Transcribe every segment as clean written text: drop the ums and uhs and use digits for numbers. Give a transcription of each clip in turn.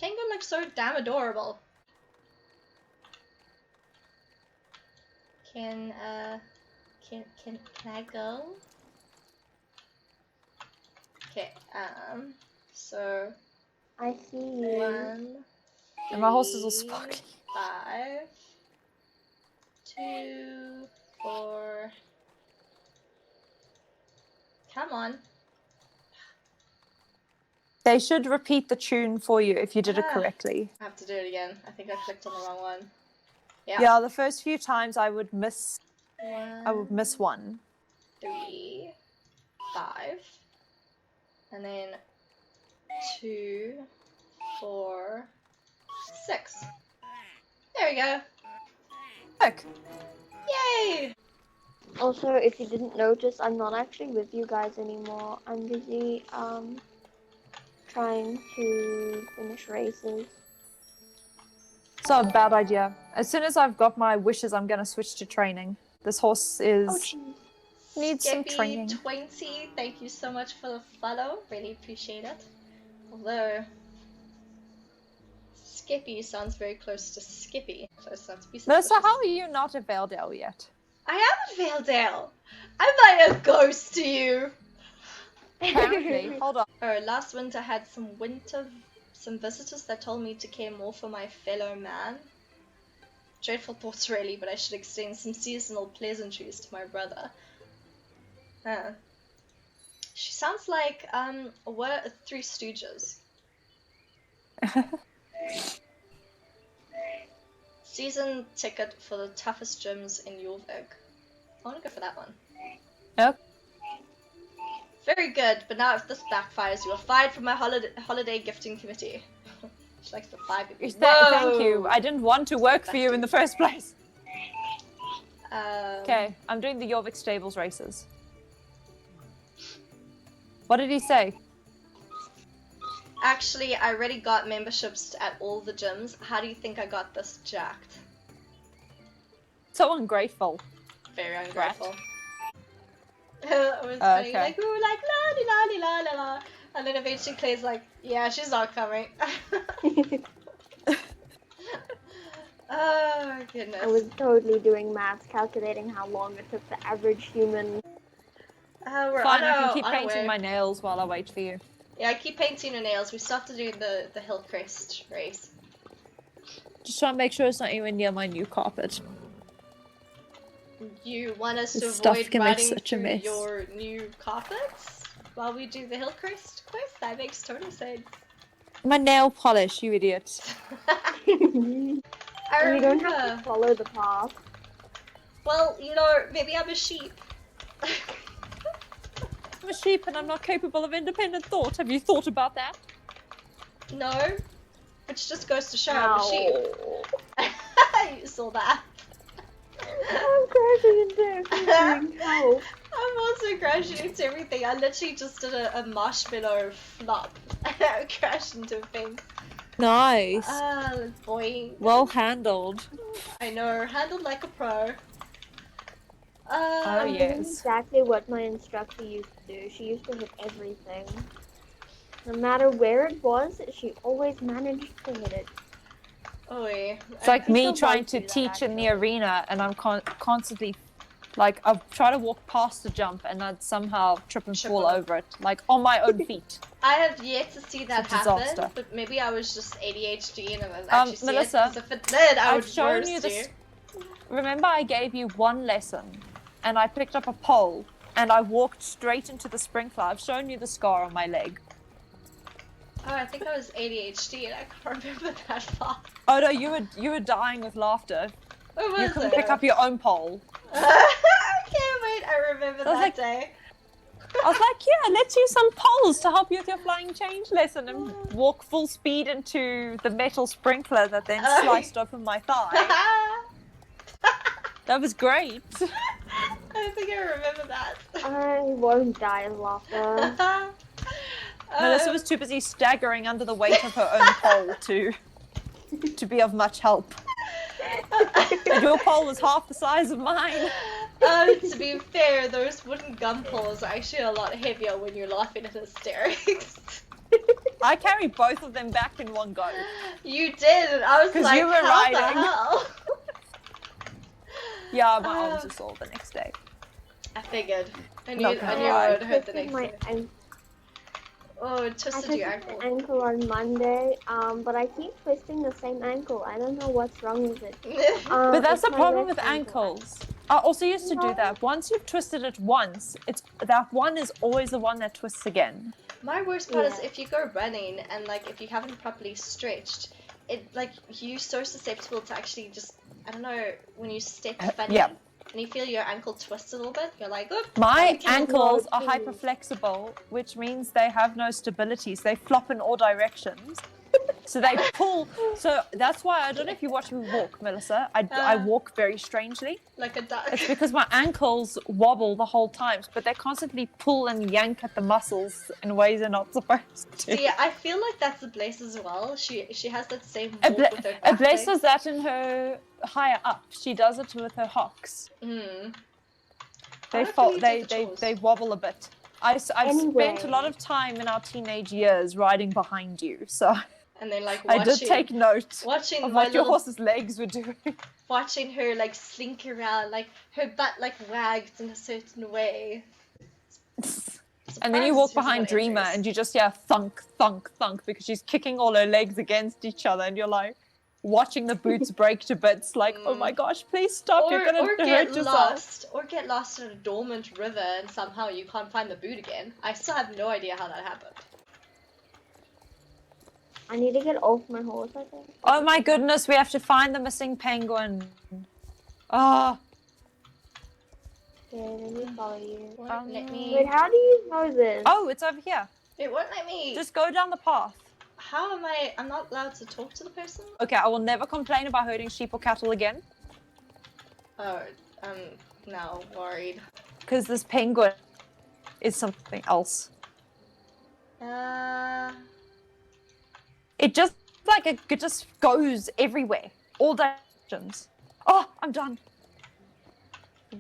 Penguin looks so damn adorable. Can I go? Okay, so I see you. 1, And my horse is all 3, sparkly. 5, 2, 4. Come on. They should repeat the tune for you if you did it correctly. I have to do it again. I think I clicked on the wrong one. Yeah, the first few times I would miss 1, one. 3, 5, and then 2, 4, 6. There we go. Look. Yay! Also, if you didn't notice, I'm not actually with you guys anymore. I'm busy, trying to finish races. It's not a bad idea. As soon as I've got my wishes, I'm going to switch to training. This horse is needs some training. Skippy20, thank you so much for the follow. Really appreciate it. Although Skippy sounds very close to Skippy, so it's not to be suspicious. Melissa, how are you not a Valedale yet? I am at Valedale. I'm like a ghost to you. Apparently. Hold on. Oh, last winter I had some visitors that told me to care more for my fellow man. Dreadful thoughts really, but I should extend some seasonal pleasantries to my brother. Huh. She sounds like what Three Stooges. Season ticket for the toughest gyms in Jorvik. I want to go for that one. Yep. Very good, but now if this backfires, you are fired from my holiday gifting committee. She likes to fire people. Thank you. I didn't want to work for you in the first place. Okay, I'm doing the Jorvik Stables races. What did he say? Actually, I already got memberships at all the gyms. How do you think I got this jacked? So ungrateful. Very ungrateful. It was funny, like, ooh, like, la-di-la-di-la-la-la. And then eventually Clay's like, yeah, she's not coming. Oh, goodness. I was totally doing maths, calculating how long it took the average human. We're Fine, on I can our, keep on our painting way. my nails while I wait for you. Yeah, keep painting your nails. We still have to do the Hillcrest race. Just trying to make sure it's not anywhere near my new carpet. You want us This to stuff avoid can make riding such a through mess. your new carpets while we do the Hillcrest quest? That makes total sense. My nail polish, you idiot. You don't have to follow the path. Well, you know, maybe I'm a sheep. I'm a sheep and I'm not capable of independent thought. Have you thought about that? No, which just goes to show I'm a sheep. You saw that. I'm crashing into everything. Help. I'm also crashing into everything. I literally just did a marshmallow flop. I crashed into a thing. Nice. Boy. Well handled. I know, handled like a pro. Oh, yes. That's exactly what my instructor used to do. She used to hit everything. No matter where it was, she always managed to hit it. Oh, yeah. It's like me still trying might to do that, teach in the actually. arena and I'm constantly, like, I'll try to walk past the jump and I'd somehow trip and fall over it, like, on my own feet. I have yet to see that It's a happen, disaster. but maybe I was just ADHD and I didn't actually see Melissa, it, 'cause if it did, I would I've shown roast you you. this. Remember I gave you one lesson and I picked up a pole and I walked straight into the sprinkler. I've shown you the scar on my leg. Oh, I think I was ADHD and I can't remember that far. Oh no, you were dying with laughter. What You was couldn't it? pick up your own pole. I can't wait, I remember I was that like- day. I was like, yeah, let's use some poles to help you with your flying change lesson and walk full speed into the metal sprinkler that then sliced open my thigh. That was great. I think I remember that. I won't die of laughter. Melissa was too busy staggering under the weight of her own pole to be of much help. And your pole was half the size of mine. To be fair, those wooden gum poles are actually a lot heavier when you're laughing at hysterics. I carried both of them back in one go. You did, and I was 'Cause like, you were how the riding. hell? Yeah, my arms were sore the next day. I figured. I knew Not it gonna lie. would hurt the twisted next day. ankle. Oh, it I twisted twisted your my ankle. ankle on Monday, but I keep twisting the same ankle. I don't know what's wrong with it. But that's It's the my problem left with ankle. ankles. I also used to do No. that. Once you've twisted it once, it's that one is always the one that twists again. My worst part is Yeah. if you go running and like if you haven't properly stretched, it like you're so susceptible to actually just I don't know when you step funny yeah. and you feel your ankle twist a little bit. You're like, oop. My Okay, ankles no, are please. hyperflexible, which means they have no stability. So they flop in all directions. So they pull. So that's why I don't know if you watch me walk, Melissa. I walk very strangely. Like a duck. It's because my ankles wobble the whole time, but they constantly pull and yank at the muscles in ways they're not supposed to. See, I feel like that's a Blaze as well. She has that same A walk with her back Blaze legs. does that in her higher up. She does it with her hocks. Mm. They Why don't we do the they chores? wobble a bit. I've Anyway. spent a lot of time in our teenage years riding behind you, so And then like I watching, did take note watching of my what your little, horse's legs were doing. watching her like slink around, like her butt like wagged in a certain way. And then you walk Surprised who's behind got Dreamer injuries. and you just hear thunk, thunk, thunk because she's kicking all her legs against each other and you're like watching the boots break to bits like, oh my gosh, please stop, you're gonna or hurt get yourself. lost in a dormant river and somehow you can't find the boot again. I still have no idea how that happened. I need to get off my horse, I think. Oh my goodness, we have to find the missing penguin. Ah, Yeah, let me follow you. Won't let me. Wait, how do you know this? oh, it's over here. It won't let me. Just go down the path. How am I? I'm not allowed to talk to the person. Okay, I will never complain about hurting sheep or cattle again. Oh, I'm now worried. Because this penguin is something else. It just it just goes everywhere, all directions. Oh, I'm done.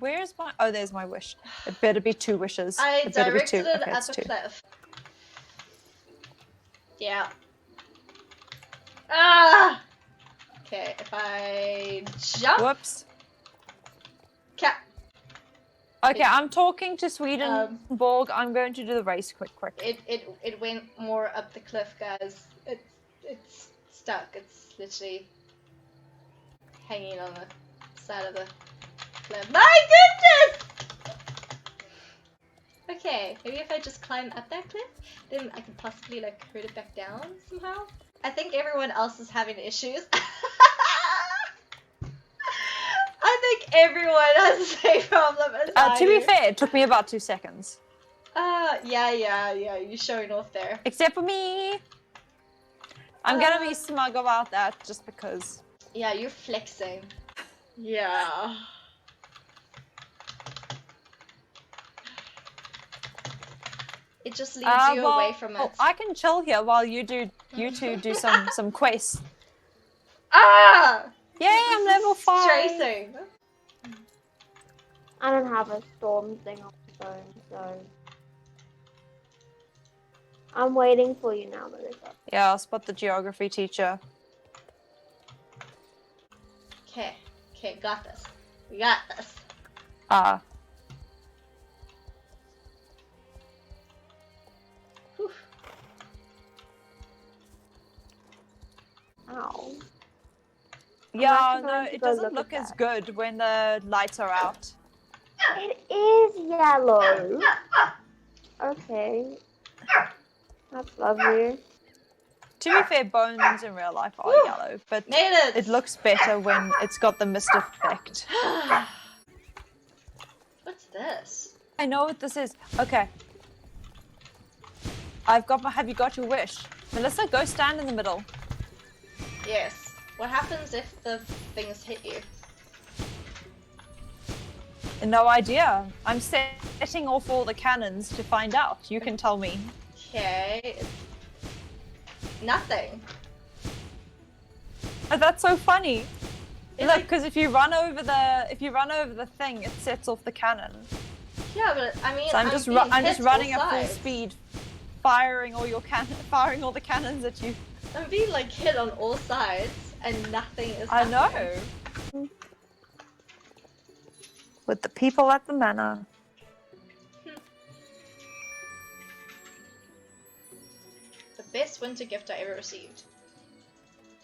Where is my? Oh, there's my wish. It better be 2 wishes. I It better be 2. directed it Okay, at it's the 2. cliff. Yeah. Ah. Okay, if I jump. Whoops. Cat. Okay, I'm talking to Swedenborg. I'm going to do the race quick. It went more up the cliff, guys. It's stuck. It's literally hanging on the side of the cliff. My goodness! Okay, maybe if I just climb up that cliff, then I can possibly like hurt it back down somehow. I think everyone else is having issues. I think everyone has the same problem as I To be do. fair, it took me about 2 seconds. Yeah, you're showing off there. Except for me. I'm gonna be smug about that just because. Yeah, you're flexing. Yeah. It just leads you away from it. I can chill here while you two do some quests. Ah! Yay, I'm level 5. Strafing. I don't have a storm thing on my phone, so I'm waiting for you now, Melissa. Yeah, I'll spot the geography teacher. Okay, got this. We got this. Ah. Whew. Ow. Yeah, actually no, going to it go doesn't look look at as that. good when the lights are out. It is yellow. Okay. That's lovely. To be fair, bones in real life are Woo! yellow, but Made it! it looks better when it's got the mist effect. What's this? I know what this is. Okay. Have you got your wish? Melissa, go stand in the middle. Yes. What happens if the things hit you? No idea. I'm setting off all the cannons to find out. You can tell me. Okay. Nothing. Oh, that's so funny. It's Look, like- because if you run over the thing, it sets off the cannon. Yeah, but I mean, So I'm just running at at full sides. speed firing all firing all the cannons at you. I'm being like hit on all sides and nothing is I happening. know. With the people at the manor. The best winter gift I ever received.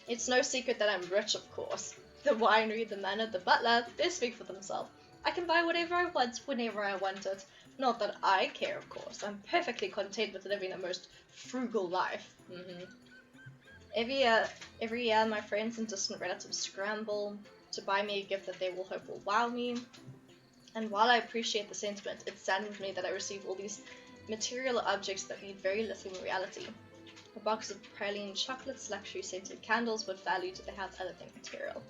It's no secret that I'm rich, of course. The winery, the manor, the butler, they speak for themselves. I can buy whatever I want, whenever I want it. Not that I care, of course. I'm perfectly content with living a most frugal life. Every year, my friends and distant relatives scramble to buy me a gift that they will hope will wow me. And while I appreciate the sentiment, it saddens me that I receive all these material objects that mean very little in reality. A box of praline chocolates, luxury-scented candles, what value do they have other than material?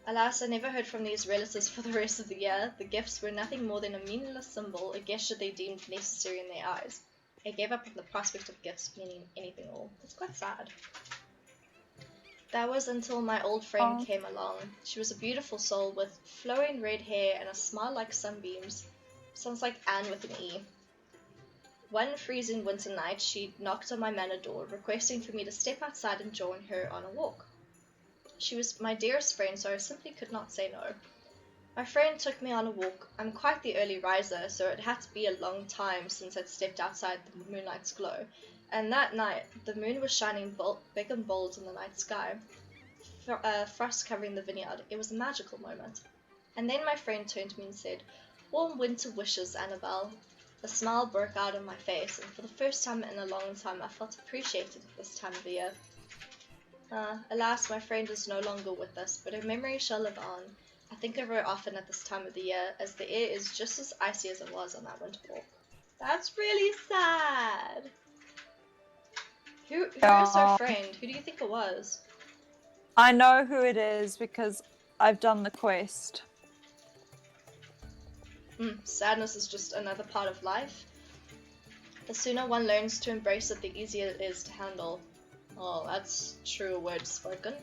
Alas, I never heard from these relatives for the rest of the year. The gifts were nothing more than a meaningless symbol, a gesture they deemed necessary in their eyes. I gave up on the prospect of gifts meaning anything at all. It's quite sad. That was until my old friend came along. She was a beautiful soul with flowing red hair and a smile like sunbeams. Sounds like Anne with an E. One freezing winter night, she knocked on my manor door, requesting for me to step outside and join her on a walk. She was my dearest friend, so I simply could not say no. My friend took me on a walk. I'm quite the early riser, so it had to be a long time since I'd stepped outside the moonlight's glow. And that night, the moon was shining big and bold in the night sky, frost covering the vineyard. It was a magical moment. And then my friend turned to me and said, "Warm winter wishes, Annabelle." A smile broke out on my face, and for the first time in a long time I felt appreciated at this time of the year. Alas, my friend is no longer with us, but her memory shall live on. I think of her often at this time of the year, as the air is just as icy as it was on that winter walk. That's really sad. Who is her friend? Who do you think it was? I know who it is because I've done the quest. Sadness is just another part of life. The sooner one learns to embrace it, the easier it is to handle. Oh, that's true word spoken.